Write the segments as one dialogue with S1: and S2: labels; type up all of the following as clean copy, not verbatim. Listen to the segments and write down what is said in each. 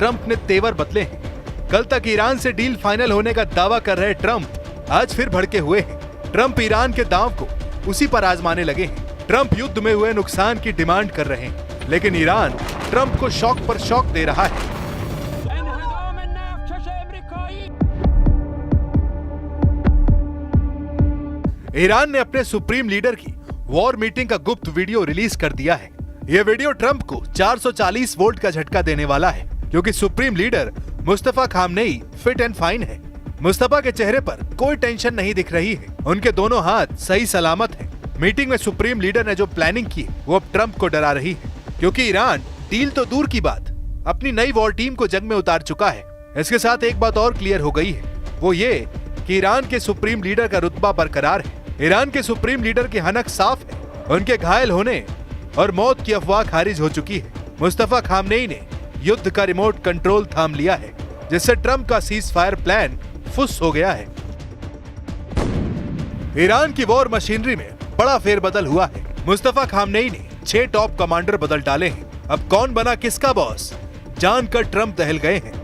S1: Trump ने तेवर बदले हैं। कल तक ईरान से डील फाइनल होने का दावा कर रहे ट्रंप आज फिर भड़के हुए हैं। ट्रंप ईरान के दांव को उसी पर आजमाने लगे हैं। ट्रंप युद्ध में हुए नुकसान की डिमांड कर रहे हैं, लेकिन ईरान ट्रंप को शौक पर शौक दे रहा है। ईरान ने अपने सुप्रीम लीडर की वॉर मीटिंग का गुप्त वीडियो रिलीज कर दिया है। यह वीडियो ट्रंप को 440 वोल्ट का झटका देने वाला है, क्योंकि supreme leader Mustafa Khamenei fit and fine है। मुस्तफा के चेहरे पर कोई टेंशन नहीं दिख रही है। उनके दोनों हाथ सही सलामत हैं। मीटिंग में सुप्रीम लीडर ने जो प्लानिंग की वो अब ट्रंप को डरा रही है, क्योंकि ईरान डील तो दूर की बात अपनी नई वॉर टीम को जंग में उतार चुका है। इसके साथ एक बात और क्लियर हो गई है, वो ये कि ईरान के सुप्रीम लीडर का रुतबा बरकरार है। ईरान के सुप्रीम लीडर की हनक साफ है। उनके घायल होने और मौत की अफवाह खारिज हो चुकी है। मुस्तफा खामनेई ने युद्ध का रिमोट कंट्रोल थाम लिया है, जिससे ट्रंप का सीज फायर प्लान फुस हो गया है। ईरान की वॉर मशीनरी में बड़ा फेरबदल हुआ है। मुस्तफा खामनेई ने 6 टॉप कमांडर बदल डाले हैं। अब कौन बना किसका बॉस, जानकर ट्रंप दहल गए हैं।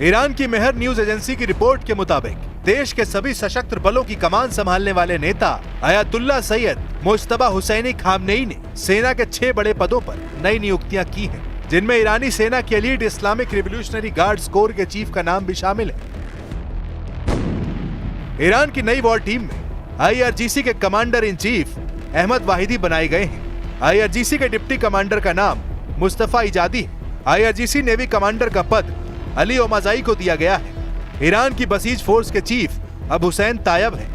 S1: ईरान की मेहर न्यूज एजेंसी की रिपोर्ट के मुताबिक देश के सभी सशस्त्र बलों की कमान संभालने वाले नेता अयातुल्ला सैयद मुज्तबा हुसैनी खामनेई ने सेना के 6 बड़े पदों पर नई नियुक्तियां की हैं, जिनमें ईरानी सेना के elite Islamic revolutionary guards corps के चीफ का नाम भी शामिल है। ईरान की नई वॉर टीम में IRGC के commander in chief Ahmad Vahidi बनाए गए हैं। IRGC के डिप्टी कमांडर का नाम मुस्तफा इजादी है। IRGC नेवी कमांडर का पद अली ओमाजाई को दिया गया है। ईरान की बसीज फोर्स के चीफ अब हुसैन तायब है।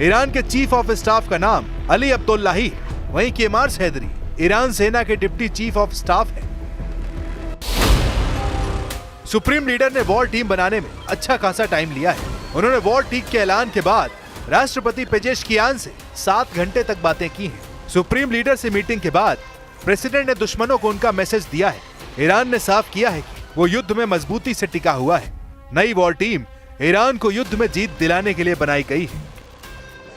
S1: ईरान के चीफ ऑफ स्टाफ का नाम अली अब्दुल्लाही है। वहीं केमार्स हैदरी ईरान सेना के डिप्टी चीफ ऑफ स्टाफ है। सुप्रीम लीडर ने वॉर टीम बनाने में अच्छा खासा टाइम लिया है। उन्होंने वॉर टीम के ऐलान के बाद राष्ट्रपति पेजेशकियान से 7 घंटे तक बातें की हैं। सुप्रीम लीडर से मीटिंग के बाद प्रेसिडेंट ने दुश्मनों को उनका मैसेज दिया है। ईरान ने साफ किया है कि वो युद्ध में मजबूती से टिका हुआ है। नई वॉर टीम ईरान को युद्ध में जीत दिलाने के लिए बनाई गई है।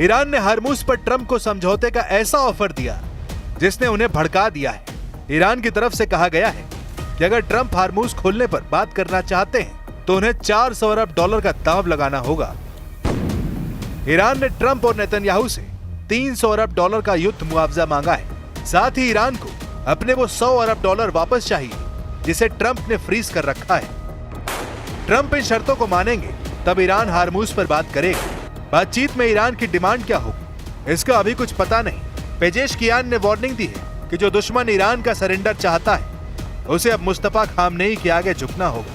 S1: ईरान ने हरमुज पर ट्रंप को समझौते का ऐसा ऑफर दिया जिसने उन्हें भड़का दिया है। ईरान की तरफ से कहा गया है कि अगर ट्रंप हरमुज खोलने पर बात करना चाहते हैं तो उन्हें 400 अरब डॉलर का दांव लगाना होगा। ईरान ने ट्रंप और नेतन्याहू से 300 अरब डॉलर का युद्ध मुआवजा मांगा है। साथ ही ईरान को अपने वो 100 अरब डॉलर वापस चाहिए जिसे ट्रंप ने फ्रीज कर रखा है। ट्रंप इन शर्तों को मानेंगे तब ईरान हरमुज पर बात करेगा। बातचीत में ईरान की डिमांड क्या होगी, इसका अभी कुछ पता नहीं। पेजेशकियान ने वार्निंग दी है कि जो दुश्मन ईरान का सरेंडर चाहता है उसे अब मुस्तफा खामनेई के आगे झुकना होगा।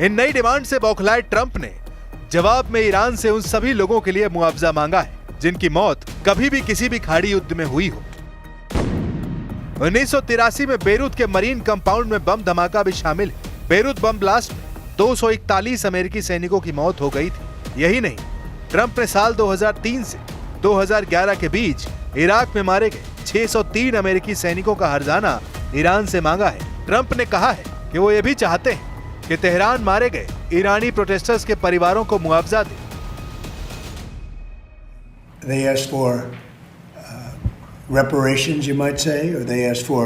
S1: इन नई डिमांड से बौखलाए ट्रंप ने जवाब में ईरान से उन सभी लोगों के लिए मुआवजा मांगा है जिनकी मौत कभी भी किसी भी खाड़ी युद्ध में हुई हो। 1983 में बेरूत के मरीन कंपाउंड में बम धमाका भी शामिल है। बेरूत बम ब्लास्ट में 241 अमेरिकी सैनिकों की मौत हो गई थी। यही नहीं, ट्रंप ने साल 2003 से 2011 के बीच इराक में मारे गए 603 अमेरिकी सैनिकों का हर्जाना ईरान से मांगा है। ट्रंप ने कहा है कि वो ये भी चाहते हैं कि तेहरान मारे गए ईरानी प्रोटेस्टर्स के परिवारों को मुआवजा दे।
S2: They asked for reparations, you might say, or they asked for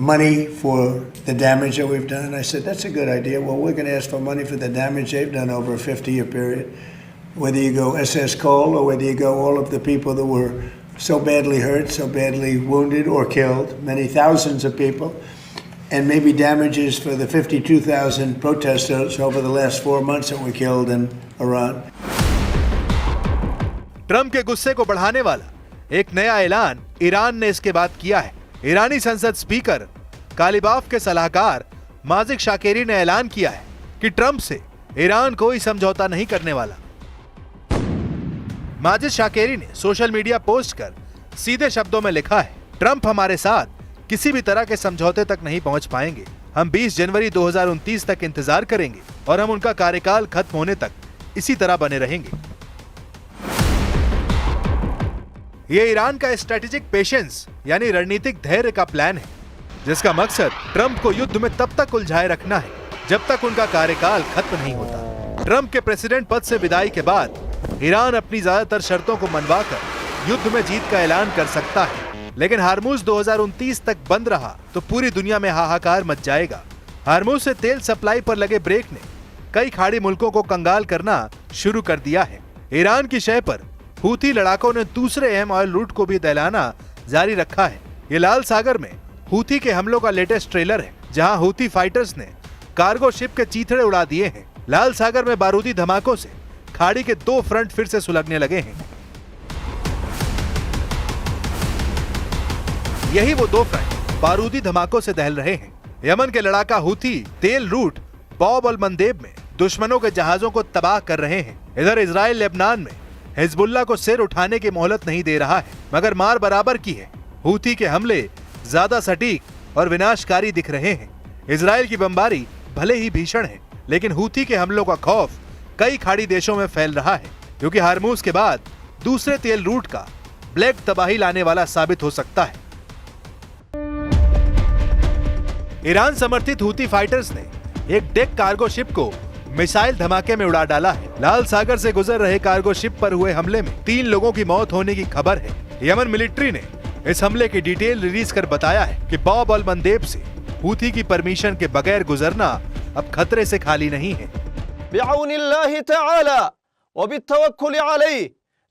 S2: money for the damage that we've done. I said, that's a good idea. Well, we're going to ask for money for the damage they've done over a 50-year period. Whether you go SS Cole or whether you go all of the people that were so badly hurt, so badly wounded or killed, many thousands of people. And maybe damages for the 52,000 protesters over the last 4 months that were killed in Iran.
S1: Trump के गुस्से को बढ़ाने वाला एक नया ऐलान Iran ने इसके बाद किया है। ईरानी संसद स्पीकर कालिबाफ के सलाहकार माजिद शाकेरी ने ऐलान किया है कि ट्रंप से ईरान कोई समझौता नहीं करने वाला। माजिद शाकेरी ने सोशल मीडिया पोस्ट कर सीधे शब्दों में लिखा है, ट्रंप हमारे साथ किसी भी तरह के समझौते तक नहीं पहुंच पाएंगे। हम 20 जनवरी 2029 तक इंतजार करेंगे और हम उनका कार्यकाल खत्म होने तक इसी तरह बने रहेंगे। ये ईरान का स्ट्रेटेजिक पेशेंस यानी रणनीतिक धैर्य का प्लान है, जिसका मकसद ट्रंप को युद्ध में तब तक उलझाए रखना है जब तक उनका कार्यकाल खत्म नहीं होता। ट्रंप के प्रेसिडेंट पद से विदाई के बाद ईरान अपनी ज्यादातर शर्तों को मनवाकर युद्ध में जीत का ऐलान कर सकता है, लेकिन हार्मूज 2029 तक बंद रहा तो पूरी दुनिया में हाहाकार मच जाएगा। हार्मूज से तेल सप्लाई पर लगे ब्रेक ने कई खाड़ी मुल्कों को कंगाल करना शुरू कर दिया है। ईरान की शय पर हूथी लड़ाकों ने दूसरे अहम ऑयल रूट को भी दहलाना जारी रखा है। ये लाल सागर में हूथी के हमलों का लेटेस्ट ट्रेलर है, जहां हूथी फाइटर्स ने कार्गो शिप के चीथड़े उड़ा दिए हैं। लाल सागर में बारूदी धमाकों से खाड़ी के 2 फ्रंट फिर से सुलगने लगे हैं। यही वो 2 फ्रंट बारूदी धमाकों से दहल रहे हैं। यमन के लड़ाका हूथी तेल रूट बॉब अल मंदेब में दुश्मनों के जहाजों को तबाह कर रहे हैं। इधर इजराइल लेबनान में हिजबुल्लाह को सिर उठाने की मोहलत नहीं दे रहा है, मगर मार बराबर की है। हूथी के हमले ज्यादा सटीक और विनाशकारी दिख रहे हैं। इजराइल की बमबारी भले ही भीषण है, लेकिन हूथी के हमलों का खौफ कई खाड़ी देशों में फैल रहा है, क्योंकि हार्मूज के बाद दूसरे तेल रूट का ब्लैक तबाही लाने वाला साबित हो सकता है। ईरान समर्थित हूथी फाइटर्स ने एक डेक कार्गो शिप को मिसाइल धमाके में उड़ा डाला है। लाल सागर से गुजर रहे कार्गो शिप पर हुए हमले में 3 लोगों की मौत होने की खबर है। यमन मिलिट्री ने इस हमले की डिटेल रिलीज कर बताया है कि बॉब अल मंदेब से हूथी की परमिशन के बगैर गुजरना अब खतरे से खाली नहीं है।
S3: बिअौनिल्लाहि तआला व बित्तवक्कुल अलैहि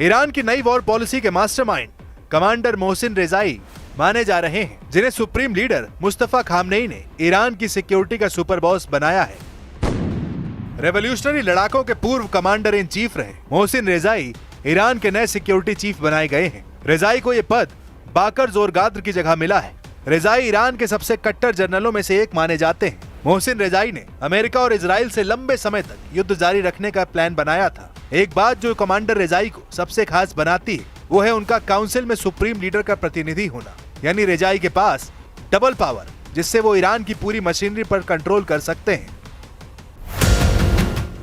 S1: ईरान की नई वॉर पॉलिसी के मास्टरमाइंड कमांडर मोहसिन रेजाई माने जा रहे हैं, जिन्हें सुप्रीम लीडर मुस्तफा खामनेई ने ईरान की सिक्योरिटी का सुपर बॉस बनाया है। रेवोल्यूशनरी लड़ाकों के पूर्व कमांडर इन चीफ रहे मोहसिन रेजाई ईरान के नए सिक्योरिटी चीफ बनाए गए हैं। रेजाई को ये पद बाकर जोरगाद्र की जगह मिला है। रेजाई ईरान के सबसे कट्टर जनरलों में से एक माने जाते हैं। मोहसिन रेजाई ने अमेरिका और इजराइल से लंबे समय तक युद्ध जारी रखने का प्लान बनाया था। एक बात जो कमांडर रेजाई को सबसे खास बनाती है वो है उनका काउंसिल में सुप्रीम लीडर का प्रतिनिधि होना, यानी रेजाई के पास डबल पावर, जिससे वो ईरान की पूरी मशीनरी पर कंट्रोल कर सकते हैं।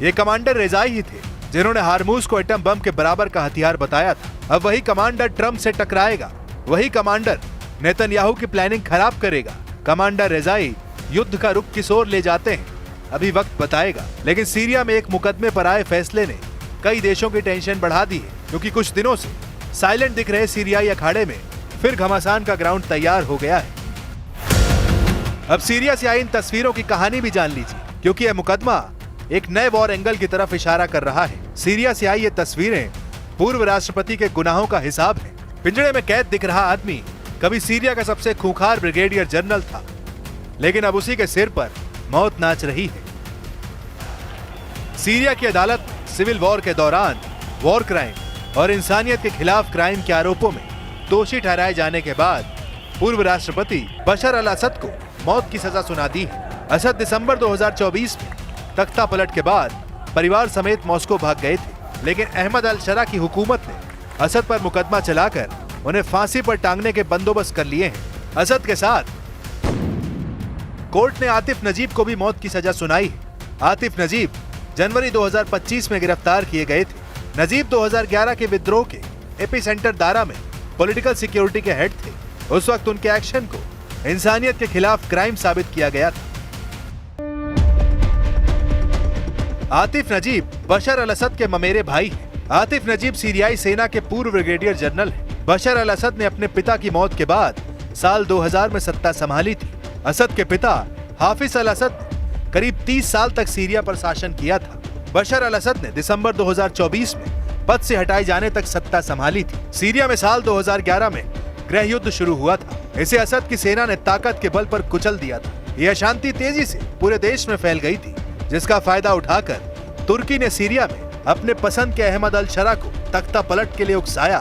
S1: ये कमांडर रेजाई ही थे जिन्होंने हार्मूज को एटम बम के बराबर का हथियार बताया था। अब वही कमांडर ट्रंप से टकराएगा, वही कमांडर नेतन्याहू की प्लानिंग खराब करेगा। कमांडर रेजाई युद्ध का रुख किस ओर ले जाते हैं अभी वक्त बताएगा, लेकिन सीरिया में एक मुकदमे पर आए फैसले ने कई देशों की टेंशन बढ़ा दी है, क्योंकि कुछ दिनों से साइलेंट दिख रहे सीरियाई अखाड़े में फिर घमासान का ग्राउंड तैयार हो गया है। अब सीरिया से आई इन तस्वीरों की कहानी भी जान लीजिए, क्योंकि यह मुकदमा एक नए वॉर एंगल की तरफ इशारा कर रहा है। सीरिया से आई ये तस्वीरें पूर्व राष्ट्रपति के गुनाहों का हिसाब है। पिंजड़े में कैद दिख रहा आदमी कभी सीरिया का सबसे खूंखार ब्रिगेडियर जनरल था, लेकिन अब उसी के सिर पर मौत नाच रही है। सीरिया की अदालत सिविल वॉर के दौरान वॉर क्राइम और इंसानियत के खिलाफ क्राइम के आरोपों में दोषी ठहराए जाने के बाद पूर्व राष्ट्रपति बशर अल असद को मौत की सजा सुना दी है। असद दिसंबर 2024 में तख्ता पलट के बाद परिवार समेत मॉस्को भाग गए थे, लेकिन अहमद अल शरा की हुकूमत ने असद पर मुकदमा चलाकर उन्हें फांसी पर टांगने के बंदोबस्त कर लिए हैं। असद के साथ कोर्ट ने आतिफ नजीब को भी मौत की सजा सुनाई है। आतिफ नजीब जनवरी 2025 में गिरफ्तार किए गए थे। नजीब 2011 के विद्रोह के एपिसेंटर दारा में पॉलिटिकल सिक्योरिटी के हेड थे। उस वक्त उनके एक्शन को इंसानियत के खिलाफ क्राइम साबित किया गया था। आतिफ नजीब बशर अल असद के ममेरे भाई हैं। आतिफ नजीब सीरियाई सेना के पूर्व ब्रिगेडियर जनरल हैं। बशर अल असद ने अपने पिता की मौत के बाद साल 2000 में सत्ता संभाली थी। असद के पिता हाफिज अल असद ने करीब 30 साल तक सीरिया पर शासन किया था। बशर अल असद ने दिसंबर 2024 में पद से हटाए जाने तक सत्ता संभाली थी। सीरिया में साल 2011 में गृह युद्ध शुरू हुआ था। इसे असद की सेना ने ताकत के बल पर कुचल दिया था। यह अशांति तेजी से पूरे देश में फैल गई थी, जिसका फायदा उठाकर तुर्की ने सीरिया में अपने पसंद के अहमद अल शरा को तख्ता पलट के लिए उकसाया।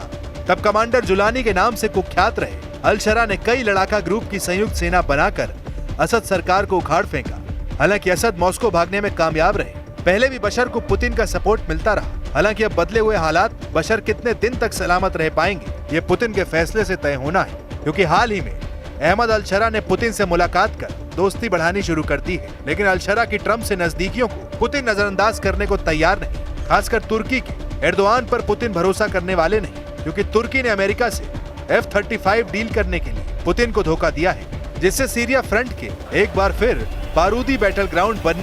S1: तब कमांडर जुलानी के नाम से कुख्यात रहे अल शरा ने कई लड़ाका ग्रुप की संयुक्त सेना बनाकर असद सरकार को उखाड़ फेंका। हालांकि असद मॉस्को भागने में कामयाब रहे। पहले भी बशर को पुतिन का सपोर्ट मिलता रहा। हालांकि अब बदले हुए हालात बशर कितने दिन तक सलामत रह पाएंगे, ये पुतिन के फैसले से तय होना है, क्योंकि हाल ही में अहमद अल शरा ने पुतिन से मुलाकात कर दोस्ती बढ़ानी शुरू कर दी है। लेकिन अल शरा की ट्रंप से नजदीकियों को पुतिन नजरअंदाज करने को तैयार नहीं। खासकर तुर्की के एर्दोआन पर पुतिन भरोसा करने वाले नहीं, क्योंकि तुर्की ने अमेरिका से F-35 डील करने के लिए पुतिन को धोखा दिया है, जिससे सीरिया फ्रंट के एक बार फिर बारूदी बैटल ग्राउंड बनने